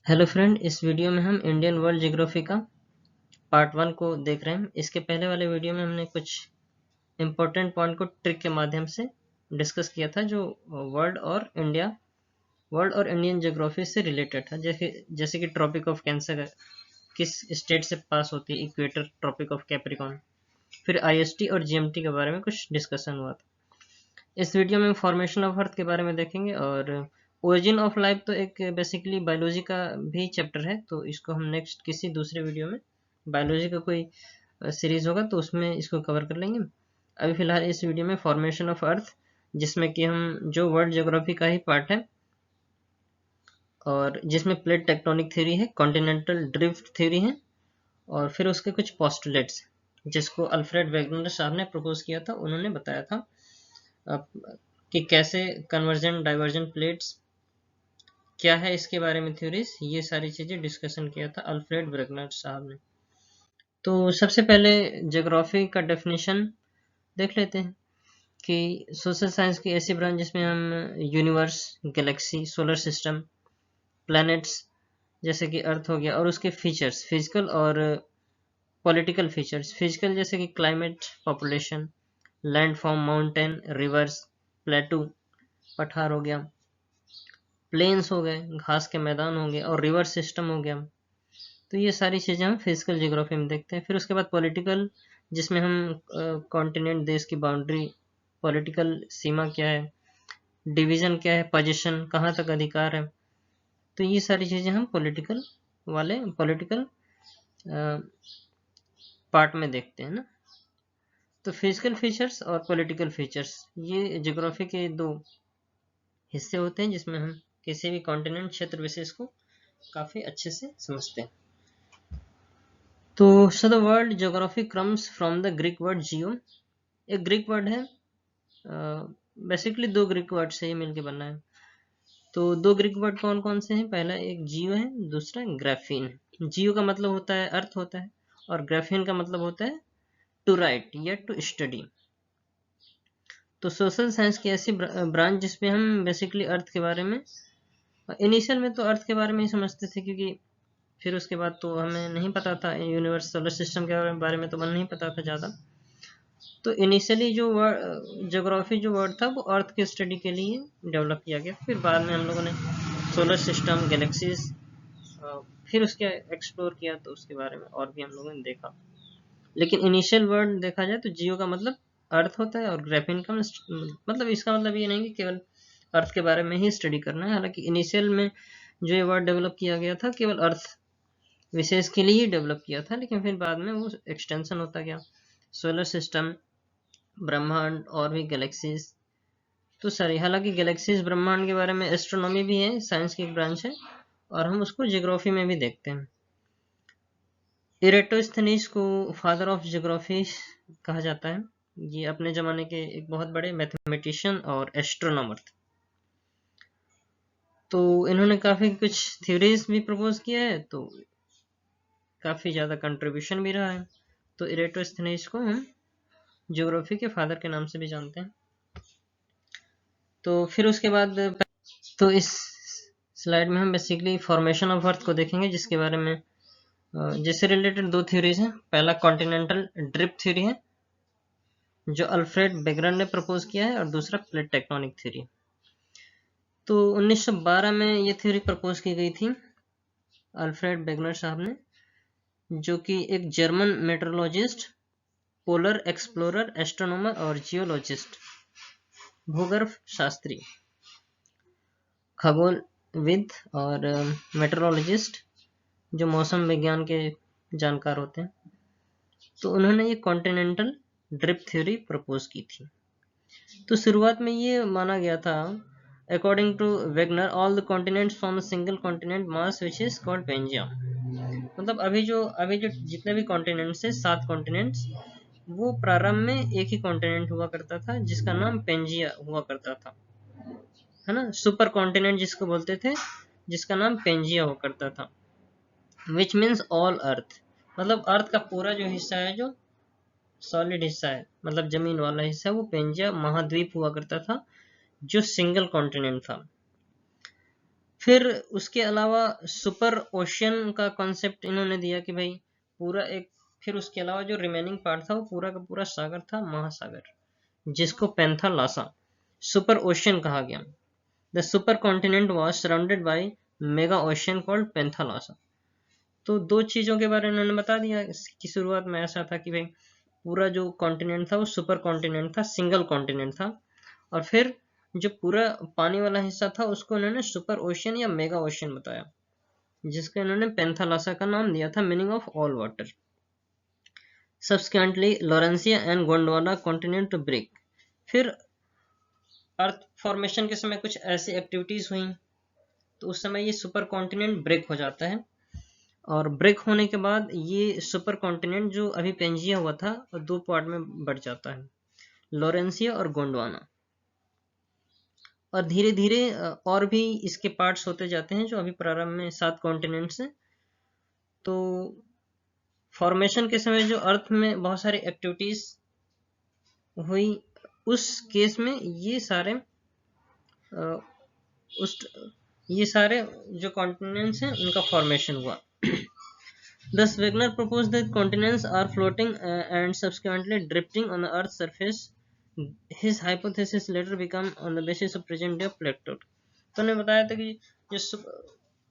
Hello friend, इस video में हम इंडियन वर्ल्ड ज्योग्राफी का पार्ट 1 को देख रहे हैं। इसके पहले वाले वीडियो में हमने कुछ इम्पोर्टेंट पॉइंट को ट्रिक के माध्यम से डिस्कस किया था जो वर्ल्ड और इंडियन ज्योग्राफी से रिलेटेड था। जैसे कि ट्रॉपिक ऑफ कैंसर किस स्टेट से पास होती है, इक्वेटर, ट्रॉपिक ऑफ कैप्रिकॉर्न। फिर आईएसटी और जीएमटी के बारे में कुछ डिस्कशन हुआ था। इस वीडियो में फॉर्मेशन ऑफ अर्थ के बारे में देखेंगे और ओरिजिन ऑफ लाइफ तो एक बेसिकली बायोलॉजी का भी चैप्टर है, तो इसको हम नेक्स्ट किसी दूसरे वीडियो में, बायोलॉजी का कोई सीरीज होगा तो उसमें इसको कवर कर लेंगे। अभी फिलहाल इस वीडियो में फॉर्मेशन ऑफ अर्थ, जिसमें कि हम जो वर्ल्ड ज्योग्राफी का ही पार्ट है और जिसमें प्लेट टेक्टोनिक थ्योरी है, कॉन्टिनेंटल ड्रिफ्ट थ्योरी है और फिर उसके कुछ पोस्टुलेट्स जिसको अल्फ्रेड वेगनर साहब ने प्रपोज किया था। उन्होंने बताया था कि कैसे कन्वर्जेंट डाइवर्जेंट प्लेट्स क्या है, इसके बारे में थ्योरीज, ये सारी चीजें डिस्कशन किया था अल्फ्रेड वेगनर साहब ने। तो सबसे पहले ज्योग्राफी का डेफिनेशन देख लेते हैं कि सोशल साइंस की ऐसी ब्रांच जिसमें हम universe, Galaxy, solar system, planets जैसे कि अर्थ हो गया और उसके फीचर्स, फिजिकल और पॉलिटिकल फीचर्स। फिजिकल जैसे कि climate, population, landform, mountain, reverse, प्लेटू, पठार हो गया, प्लेन्स हो गए, घास के मैदान हो गए और रिवर सिस्टम हो गया। तो ये सारी चीज़ें हम फिजिकल ज्योग्राफी में देखते हैं। फिर उसके बाद पॉलिटिकल, जिसमें हम कॉन्टिनेंट, देश की बाउंड्री, पॉलिटिकल सीमा क्या है, डिवीजन क्या है, पोजीशन, कहाँ तक अधिकार है। तो ये सारी चीज़ें हम पॉलिटिकल पार्ट में देखते हैं ना। तो फिजिकल फीचर्स और पॉलिटिकल फीचर्स, ये ज्योग्राफी के दो हिस्से होते हैं जिसमें हम किसी भी कॉन्टिनेंट, क्षेत्र विशेष को काफ़ी अच्छे से समझते हैं। तो the word geography comes from the Greek word geo. एक ग्रीक वर्ड है, बेसिकली दो ग्रीक वर्ड से ही मिलके बना है। तो दो ग्रीक वर्ड कौन कौन से हैं? पहला एक जियो है, दूसरा ग्राफीन। जियो का मतलब होता है अर्थ होता है और ग्राफीन का मतलब होता है टू राइट या टू स्टडी। तो सोशल साइंस की ऐसी ब्रांच जिसमें हम बेसिकली अर्थ के बारे में, इनिशियल में तो अर्थ के बारे में ही समझते थे, क्योंकि फिर उसके बाद तो हमें नहीं पता था, यूनिवर्स, सोलर सिस्टम के बारे में तो मन नहीं पता था ज़्यादा। तो इनिशियली जो ज्योग्राफी जो वर्ड था वो अर्थ के स्टडी के लिए डेवलप किया गया। फिर बाद में हम लोगों ने सोलर सिस्टम, गैलेक्सीज, फिर उसके एक्सप्लोर किया, तो उसके बारे में और भी हम लोगों ने देखा। लेकिन इनिशियल वर्ड देखा जाए तो जियो का मतलब अर्थ होता है और ग्राफीन का मतलब, इसका मतलब ये नहीं कि केवल अर्थ के बारे में ही स्टडी करना है। हालांकि इनिशियल में जो ये वर्ड डेवलप किया गया था केवल अर्थ विशेष के लिए ही डेवलप किया था, लेकिन फिर बाद में वो एक्सटेंशन होता गया, सोलर सिस्टम, ब्रह्मांड और भी गैलेक्सीज। तो सारी, हालांकि गैलेक्सीज, ब्रह्मांड के बारे में एस्ट्रोनॉमी भी है, साइंस की एक ब्रांच है और हम उसको ज्योग्राफी में भी देखते हैं। इरेटोस्थनीज को फादर ऑफ ज्योग्राफी कहा जाता है। ये अपने जमाने के एक बहुत बड़े मैथमेटिशियन और एस्ट्रोनॉमर थे। तो इन्होंने काफी कुछ थ्योरीज भी प्रपोज किया है, तो काफी ज्यादा कंट्रीब्यूशन भी रहा है। तो इरेटोस्थनीज को हम ज्योग्राफी के फादर के नाम से भी जानते हैं। तो फिर उसके बाद, तो इस स्लाइड में हम बेसिकली फॉर्मेशन ऑफ अर्थ को देखेंगे, जिसके बारे में जिससे रिलेटेड दो थ्योरीज हैं। पहला कॉन्टिनेंटल ड्रिफ्ट थ्योरी है जो अल्फ्रेड वेगनर ने प्रपोज किया है और दूसरा प्लेट टेक्टोनिक थ्योरी। तो 1912 में ये थ्योरी प्रपोज की गई थी अल्फ्रेड वेगनर साहब ने, जो कि एक German metrologist, polar explorer, astronomer और जियोलॉजिस्ट, भूगर्भ शास्त्री, खगोलविद और मेट्रोलॉजिस्ट, जो मौसम विज्ञान के जानकार होते हैं। तो उन्होंने ये कॉन्टिनेंटल ड्रिफ्ट थ्योरी प्रपोज की थी। तो शुरुआत में ये माना गया था, according to Wegener, all the continents form a single continent mass which is called Pangaea. मतलब अभी जो जितने भी कॉन्टिनेंट्स है, 7 कॉन्टिनेंट्स, वो प्रारंभ में एक ही कॉन्टिनेंट हुआ करता था जिसका नाम पेंजिया हुआ करता था, है ना। सुपर कॉन्टिनेंट जिसको बोलते थे, जिसका नाम पेंजिया हुआ करता था, विच मीन्स ऑल अर्थ। मतलब अर्थ का पूरा जो हिस्सा है, जो सॉलिड हिस्सा है, मतलब जमीन वाला हिस्सा, वो पेंजिया महाद्वीप हुआ करता था, जो सिंगल कॉन्टिनेंट था। फिर उसके अलावा सुपर ओशियन का कॉन्सेप्ट इन्होंने दिया कि भाई पूरा एक, फिर उसके अलावा जो रिमेनिंग पार्ट था वो पूरा का पूरा सागर था, महासागर, जिसको पेंथालासा सुपर ओशियन कहा गया। The supercontinent was surrounded by mega ocean called Panthalassa. तो दो चीजों के बारे में उन्होंने बता दिया कि शुरुआत में ऐसा था कि भाई पूरा जो कॉन्टिनेंट था वो सुपर कॉन्टिनेंट था, सिंगल कॉन्टिनेंट था, और फिर जो पूरा पानी वाला हिस्सा था उसको उन्होंने सुपर ओशियन या मेगा ओशियन बताया, जिसका इन्होंने पेंथालासा का नाम दिया था, meaning of all water. Subsequently, Laurentia and Gondwana continued to break. फिर अर्थ फॉर्मेशन के समय कुछ ऐसी एक्टिविटीज हुई तो उस समय ये सुपर कॉन्टिनेंट ब्रेक हो जाता है, और ब्रेक होने के बाद ये सुपर कॉन्टिनेंट जो अभी पेंजिया हुआ था दो पार्ट में बढ़ जाता है, लॉरेंसिया और गोंडवाना। और धीरे धीरे और भी इसके पार्ट्स होते जाते हैं, जो अभी प्रारंभ में 7 कॉन्टिनेंट्स हैं। तो फॉर्मेशन के समय जो अर्थ में बहुत सारी एक्टिविटीज हुई, उस केस में ये सारे ये सारे जो कॉन्टिनेंट्स हैं उनका फॉर्मेशन हुआ। Thus Wegener proposed that continents are floating and subsequently drifting on the Earth's surface. His hypothesis later became on the basis of present day plate tectonics. तो उन्होंने बताया था कि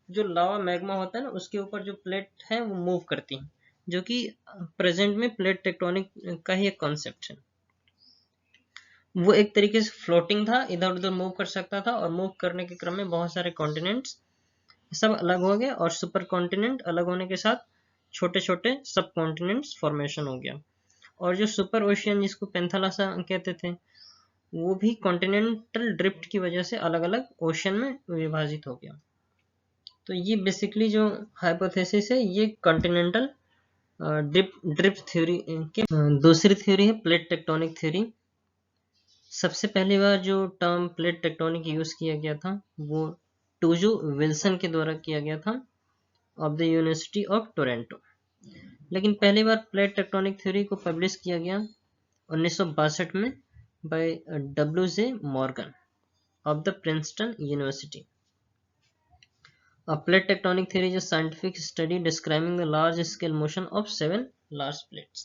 जो लावा मैग्मा होता है ना, उसके ऊपर जो प्लेट है वो मूव करती हैं, जो कि प्रेजेंट में प्लेट टेक्टोनिक का ही एक कॉन्सेप्ट है। वो एक तरीके से फ्लोटिंग था, इधर उधर मूव कर सकता था, और मूव करने के क्रम में बहुत सारे कॉन्टिनेंट्स सब अलग हो गए, और सुपर कॉन्टिनेंट अलग होने के साथ छोटे छोटे सब कॉन्टिनेंट्स फॉर्मेशन हो गया। और जो सुपर ओशियन जिसको पेंथालासा कहते थे, वो भी कॉन्टिनेंटल ड्रिफ्ट की वजह से अलग अलग ओशियन में विभाजित हो गया। तो ये बेसिकली जो हाइपोथेसिस है ये कॉन्टिनेंटल ड्रिफ्ट थ्योरी के दूसरी थ्योरी है प्लेट टेक्टोनिक थ्योरी। सबसे पहली बार जो टर्म प्लेट टेक्टोनिक यूज किया गया था वो टूजो विल्सन के द्वारा किया गया था, of the University of Toronto. लेकिन पहली बार प्लेट टेक्टोनिक थ्योरी को पब्लिश किया गया 1962 में by W.J. Morgan of the Princeton University. A plate tectonic theory is a scientific study describing the large scale motion of 7 large plates.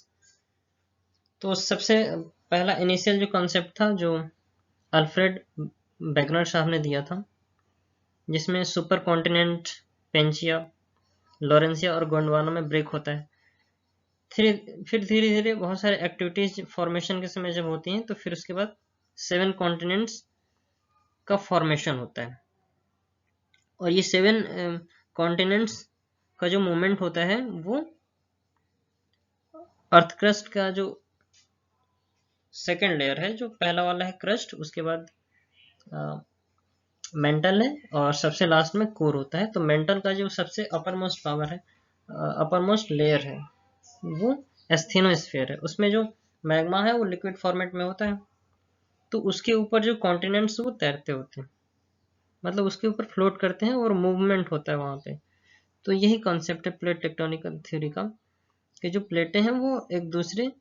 तो सबसे पहला इनिशियल जो कॉन्सेप्ट था जो अल्फ्रेड वेगनर साहब ने दिया था, जिसमें सुपर कॉन्टिनेंट पेंजिया, लॉरेंसिया और गोंडवाना में ब्रेक होता है। फिर धीरे धीरे बहुत सारे एक्टिविटीज फॉर्मेशन के समय जब होती हैं तो फिर उसके बाद 7 कॉन्टिनेंट्स का फॉर्मेशन होता है, और ये 7 कॉन्टिनेंट्स का जो मूवमेंट होता है वो अर्थ क्रस्ट का जो सेकेंड लेयर है, जो पहला वाला है क्रस्ट, उसके बाद मेंटल है, और सबसे लास्ट में कोर होता है। तो मेंटल का जो सबसे अपर मोस्ट पावर है, अपर मोस्ट लेयर है, वो एस्थेनोस्फीयर है। उसमें जो मैग्मा है वो लिक्विड फॉर्मेट में होता है, तो उसके ऊपर जो कॉन्टिनेंट्स वो तैरते होते हैं, मतलब उसके ऊपर फ्लोट करते हैं और मूवमेंट होता है वहां पे। तो यही कॉन्सेप्ट है प्लेट टेक्टोनिक थ्योरी का, कि जो प्लेटें हैं वो एक दूसरे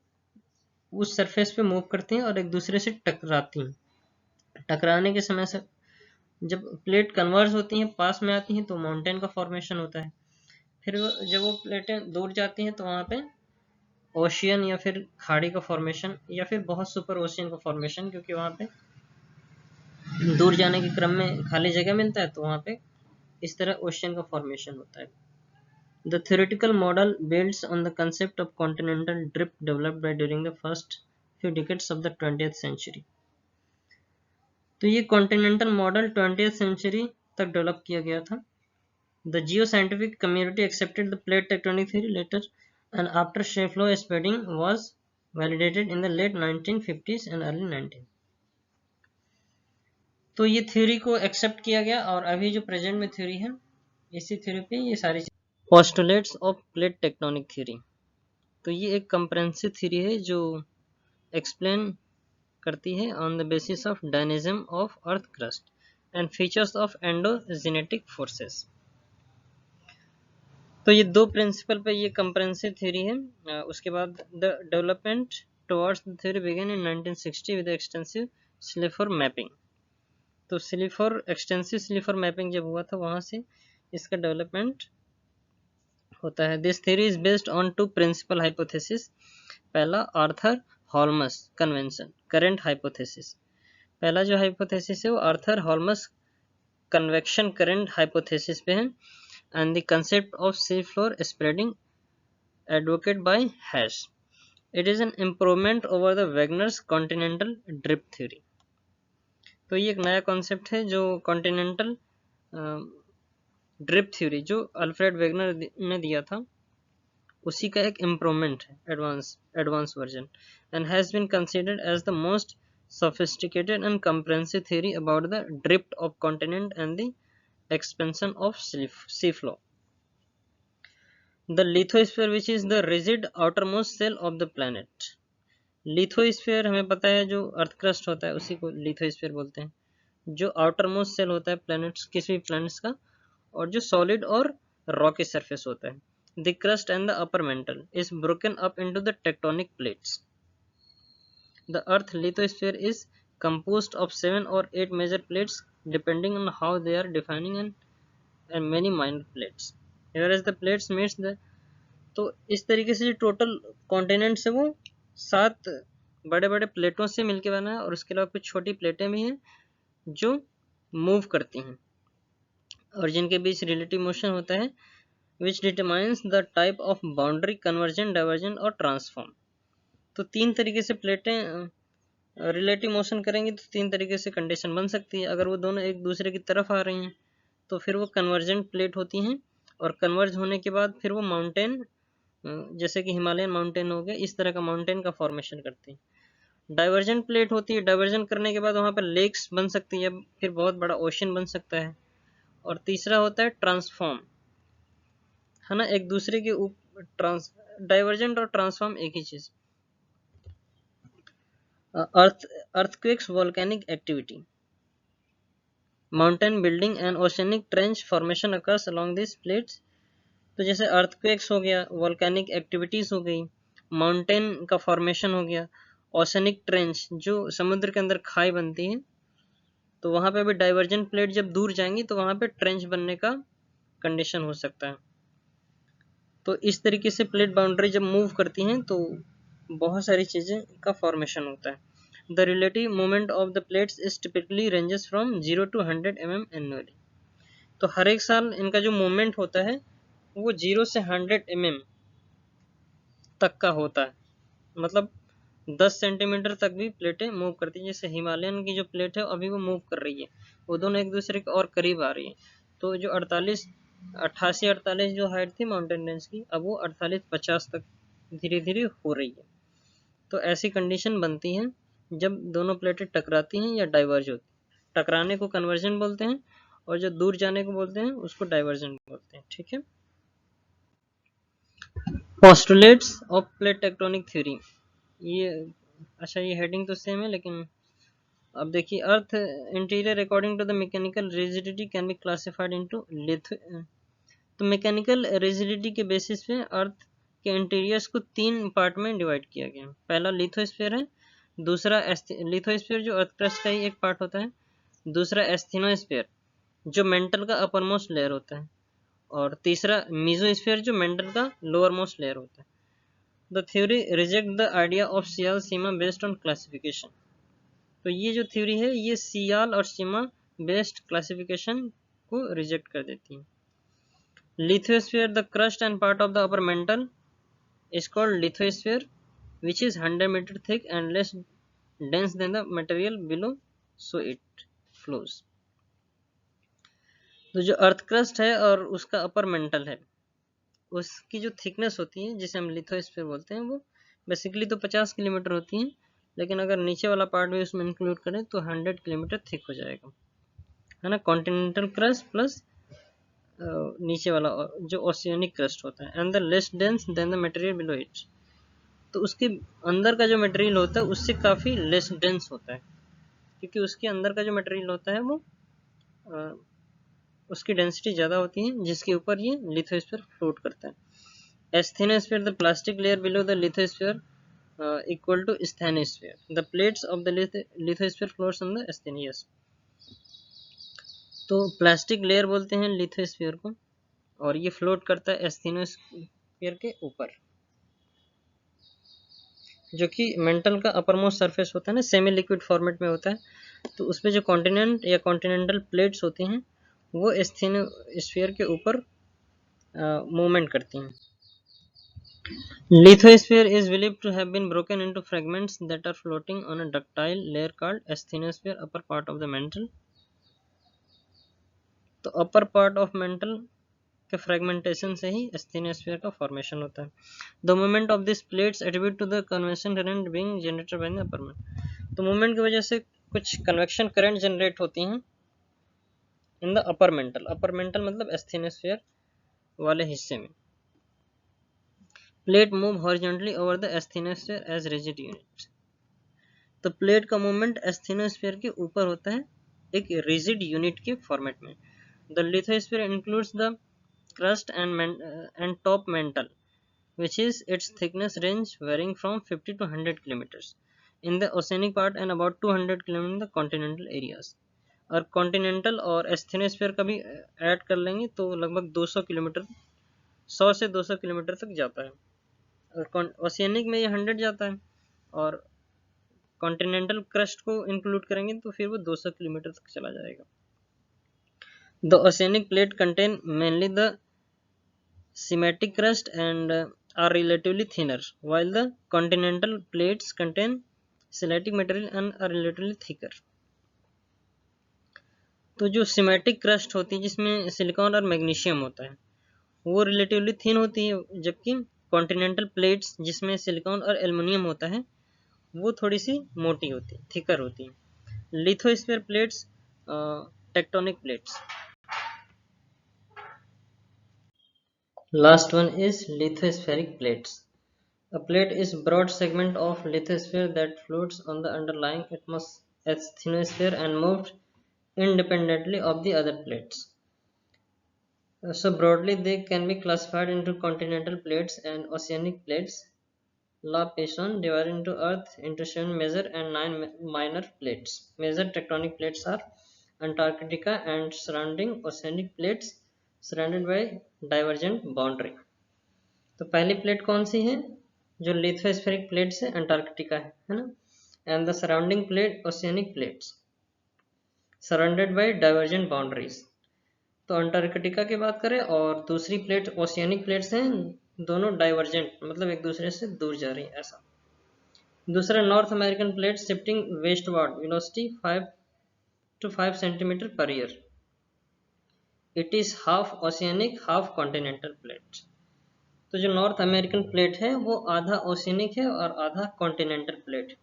उस सरफेस पे मूव करती हैं और एक दूसरे से टकराती हैं। टकराने के समय से जब प्लेट कन्वर्ज होती हैं, पास में आती हैं, तो माउंटेन का फॉर्मेशन होता है। फिर जब वो प्लेटें दूर जाती हैं तो वहां पे ओशियन या फिर खाड़ी का फॉर्मेशन, या फिर बहुत सुपर ओशियन का फॉर्मेशन, क्योंकि वहां पे दूर जाने के क्रम में खाली जगह मिलता है, तो वहां पे इस तरह ओशियन का फॉर्मेशन होता है। The theoretical model builds on the concept of continental drift developed by during the first few decades of the 20th century. तो ये कॉन्टिनेंटल मॉडल 20th सेंचुरी तक डेवलप किया गया था। The geoscientific community accepted the plate tectonic theory later, and after shear flow spreading was validated in the late 1950s and early 19th. तो ये theory को accept किया गया, और अभी जो प्रेजेंट में थ्योरी है इसी थ्योरी पे ये सारी postulates of plate tectonic theory. तो ये एक कंप्रेहेंसिव थ्योरी है जो एक्सप्लेन करती है on the basis of dynamism of earth crust and features of endogenetic forces. तो ये दो प्रिंसिपल पे ये कंप्रेहेंसिव थ्योरी है। उसके बाद the development towards the theory began in 1960 with extensive seafloor mapping. तो सिलिफोर एक्सटेंसिव सिलिफोर मैपिंग जब हुआ था वहां से इसका डेवलपमेंट होता है। This theory is based on two principal hypothesis. पहला Arthur Holmes convection current hypothesis. पहला जो हाइपोथेसिस है वो Arthur Holmes convection current hypothesis पे है। And the concept of sea floor spreading advocate by Hess. It is an improvement over the Wegener's continental drift theory. तो ये एक नया कॉन्सेप्ट है जो कॉन्टिनेंटल ड्रिप थ्योरी जो अल्फ्रेड वेगनर ने दिया था उसी का एक इम्प्रूवमेंट है, advance version, and has been considered as the most sophisticated and comprehensive theory about the drift of continent and the expansion of sea floor. The lithosphere, which is the rigid outermost shell of the planet. Lithosphere हमें पता है जो earth crust होता है उसी को lithosphere बोलते हैं, जो आउटर मोस्ट सेल होता है प्लैनेट्स, किसी भी प्लैनेट्स का, और जो सॉलिड और रॉकी सरफेस होता है. The crust and the upper mental is broken up into the tectonic plates. The earth lithosphere is composed of 7 or 8 major plates depending on how they are defining and many minor plates. Whereas the plates meets the, तो इस तरीके से जो total continents है वो 7 बड़े बड़े प्लेटों से मिलके बना है और उसके अलावा कुछ छोटी प्लेटें भी हैं जो मूव करती हैं और जिनके बीच रिलेटिव मोशन होता है, विच determines the type of boundary conversion, diversion और ट्रांसफॉर्म. तो 3 तरीके से प्लेटें रिलेटिव मोशन करेंगी तो 3 तरीके से कंडीशन बन सकती है. अगर वो दोनों एक दूसरे की तरफ आ रही हैं तो फिर वो कन्वर्जेंट प्लेट होती हैं और कन्वर्ज होने के बाद फिर वो माउंटेन, जैसे कि हिमालयन माउंटेन हो गया, इस तरह का माउंटेन का फॉर्मेशन करती है. डाइवर्जेंट प्लेट होती है, डाइवर्जन करने के बाद वहाँ पर लेक्स बन सकती है, फिर बहुत बड़ा ओशन बन सकता है. और तीसरा होता है ट्रांसफॉर्म, है ना, एक दूसरे के ऊपर. डाइवर्जेंट और ट्रांसफॉर्म एक ही चीज. earthquakes, volcanic activity, mountain building and oceanic trench formation occurs along these plates. तो जैसे earthquakes हो गया, volcanic activities हो गई, mountain का formation हो गया, oceanic trench जो समुद्र के अंदर खाई बनती है, तो वहां पे भी डाइवर्जेंट प्लेट जब दूर जाएंगी तो वहां पे ट्रेंच बनने का कंडीशन हो सकता है. तो इस तरीके से प्लेट बाउंड्री जब मूव करती हैं तो बहुत सारी चीजें का फॉर्मेशन होता है. The relative movement of the plates is typically ranges from 0 to 100 mm annually. तो हर एक साल इनका जो मूवमेंट होता है वो 0 से 100 mm तक का होता है. मतलब 10 सेंटीमीटर तक भी प्लेटें मूव करती हैं. जैसे हिमालयन की जो प्लेट है अभी वो मूव कर रही है, वो दोनों एक दूसरे के और करीब आ रही है. तो जो 88 जो हाइट थी माउंटेन रेंज की, अब वो 48-50 तक धीरे धीरे हो रही है. तो ऐसी कंडीशन बनती है जब दोनों प्लेटें टकराती हैं या डाइवर्ज होती हैं. टकराने को कन्वर्जन बोलते हैं और जो दूर जाने को बोलते हैं उसको डाइवर्जन बोलते हैं. ठीक है. Postulates of plate tectonic theory. ये अच्छा, ये हेडिंग तो सेम है लेकिन अब देखिए. Earth interior according to the mechanical rigidity can be classified into लिथ. तो मैकेनिकल रिजिडिटी के बेसिस पे अर्थ के इंटीरियर्स को 3 पार्ट में डिवाइड किया गया. पहला लिथोस्फीयर है, दूसरा लिथोस्फीयर जो अर्थ क्रस्ट का ही एक पार्ट होता है, दूसरा एस्थेनोस्फीयर जो मेंटल का अपर मोस्ट लेयर होता है, और तीसरा मीजोस्फीयर जो मेंटल का लोअर मोस्ट लेयर होता है. The theory reject the idea of sial sima based on classification. तो ये जो थ्योरी है ये सियाल और सीमा बेस्ड क्लासिफिकेशन को रिजेक्ट कर देती है. Lithosphere, the crust and part of the upper mantle is called lithosphere, which is 100 meter thick and less dense than the material below, so it flows. तो जो earth crust है और उसका upper mantle है उसकी जो थिकनेस होती है जिसे हम लिथोस्फीयर बोलते हैं वो बेसिकली तो 50 किलोमीटर होती है, लेकिन अगर नीचे वाला पार्ट भी उसमें इंक्लूड करें तो 100 किलोमीटर थिक हो जाएगा, है ना. कॉन्टिनेंटल क्रस्ट प्लस नीचे वाला जो ओशियनिक क्रस्ट होता है, and the less dense then the material below it. तो उसके अंदर का जो मटेरियल होता है उससे काफ़ी लेस डेंस होता है, क्योंकि उसके अंदर का जो मटेरियल होता है वो उसकी डेंसिटी ज़्यादा होती है जिसके ऊपर ये लिथोस्फीयर फ्लोट करता है. Asthenosphere, the plastic layer below the lithosphere equal to asthenosphere. The plates of the lithosphere floats on the asthenosphere. तो प्लास्टिक लेयर बोलते हैं लिथोस्फीयर को, और ये फ्लोट करता है एस्थेनोस्फीयर के ऊपर, जो कि मेंटल का अपर मोस्ट सरफेस होता है ना, सेमी लिक्विड फॉर्मेट में होता है। तो उसपे जो कॉन्टिनेंट या कॉन्टिनेंटल प्लेट्स होती हैं वो एस्थेनोस्फीयर के ऊपर मूवमेंट करती हैं। Lithosphere is believed to have been broken into fragments that are floating on a ductile layer called asthenosphere, upper part of the mantle. तो अपर पार्ट ऑफ मेंटल के fragmentation से ही asthenosphere का formation होता है। The movement of this plates attribute to the convection current being generated by the upper mantle. तो movement की वजह से कुछ कन्वेक्शन करंट जनरेट होती हैं in the upper mantle. Upper mantle मतलब asthenosphere वाले हिस्से में। Plate move horizontally over the asthenosphere as rigid unit. तो प्लेट का मूवमेंट asthenosphere के ऊपर होता है एक रिजिड यूनिट के फॉर्मेट में। The lithosphere includes the crust and top mantle, which is its thickness range varying from 50 to 100 kilometers in the oceanic part and about 200 km in the continental areas। और continental और asthenosphere का भी add कर लेंगे तो लगभग 200 kilometre, 100 से 200 kilometre तक जाता है। और ओशियनिक में ये 100 जाता है, और कॉन्टिनेंटल क्रस्ट को इंक्लूड करेंगे तो फिर वो 200 किलोमीटर तक चला जाएगा। The oceanic plate contain mainly the schematic crust and are relatively thinner, while the continental plates contain silatic material and are relatively thicker। तो जो सीमेटिक क्रस्ट होती है जिसमें सिलिकॉन और मैग्नीशियम होता है वो रिलेटिवली थिन होती है, जबकि कॉन्टिनेंटल प्लेट्स जिसमें सिलिकॉन और एल्युमिनियम होता है वो थोड़ी सी मोटी होती है, थिकर होती है। Lithosphere plates tectonic plates. Last one is lithospheric plates. A plate is a broad segment of lithosphere that floats on the underlying asthenosphere and moves independently of the other plates. So broadly they can be classified into continental plates and oceanic plates. La Passon divided into Earth into 7 major and 9 minor plates. Major tectonic plates are Antarctica and surrounding oceanic plates surrounded by divergent boundary। तो पहली plate कौन सी है? जो lithospheric plate से Antarctica है ना, and the surrounding plate oceanic plates surrounded by divergent boundaries. तो Antarctica की बात करें और दूसरी प्लेट ओशियनिक प्लेट्स हैं, दोनों डाइवर्जेंट मतलब एक दूसरे से दूर जा रही है ऐसा। दूसरा north American plate shifting westward velocity 5 to 5 centimetre per year. It is half oceanic half continental plate. तो जो नॉर्थ अमेरिकन प्लेट है वो आधा ओशियनिक है और आधा कॉन्टिनेंटल प्लेट।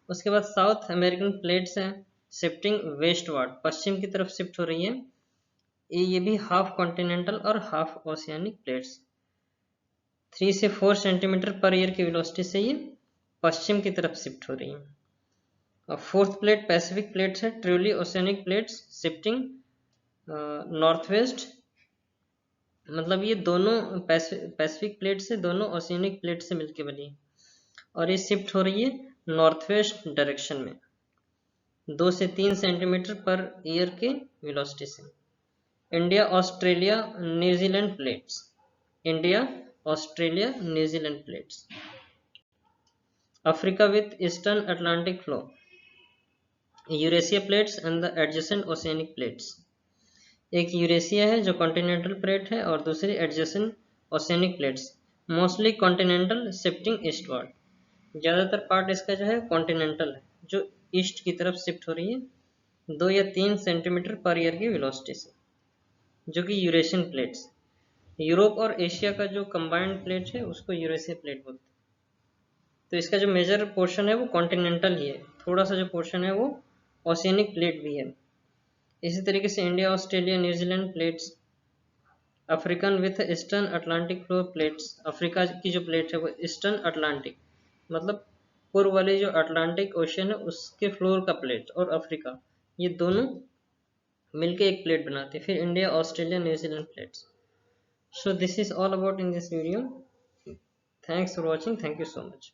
उसके बाद साउथ अमेरिकन प्लेट्स हैं शिफ्टिंग वेस्टवर्ड, पश्चिम की तरफ शिफ्ट हो रही है, ये भी हाफ कॉन्टिनेंटल और हाफ ओशियनिक प्लेट्स। 3 से 4 सेंटीमीटर पर ईयर की वेलोसिटी से ये पश्चिम की तरफ शिफ्ट हो रही है। और फोर्थ प्लेट पैसिफिक प्लेट्स है, truly oceanic plates shifting north west, मतलब ये दोनों पैसिफिक प्लेट से दोनों ओशियनिक प्लेट से मिलकर बनी है, और ये शिफ्ट हो रही है नॉर्थ वेस्ट डायरेक्शन में 2 से 3 सेंटीमीटर पर ईयर के वेलोसिटी से। India Australia New Zealand plates. India Australia New Zealand plates. Africa with eastern Atlantic flow, Eurasia plates and the adjacent oceanic plates. एक यूरेशिया है जो कॉन्टिनेंटल प्लेट है और दूसरी adjacent oceanic plates, mostly continental shifting eastward. ज़्यादातर part इसका जो है कॉन्टिनेंटल है जो ईस्ट की तरफ शिफ्ट हो रही है 2 या 3 सेंटीमीटर पर ईयर की वेलोसिटी से, जो कि यूरेशियन प्लेट्स। यूरोप और एशिया का जो कंबाइंड प्लेट है उसको यूरेशिया प्लेट बोलते हैं। तो इसका जो मेजर पोर्शन है वो कॉन्टिनेंटल ही है, थोड़ा सा जो पोर्शन है वो ओशियनिक प्लेट भी है। इसी तरीके से India Australia New Zealand plates. African with eastern Atlantic floor plates, Africa की जो प्लेट है वो ईस्टर्न अटलांटिक मतलब पूर्व वाली जो अटलांटिक ओशन है उसके फ्लोर का प्लेट, और अफ्रीका, ये दोनों मिलके एक प्लेट बनाते हैं। फिर India Australia New Zealand plates. So this is all about in this video. Thanks for watching, thank you so much.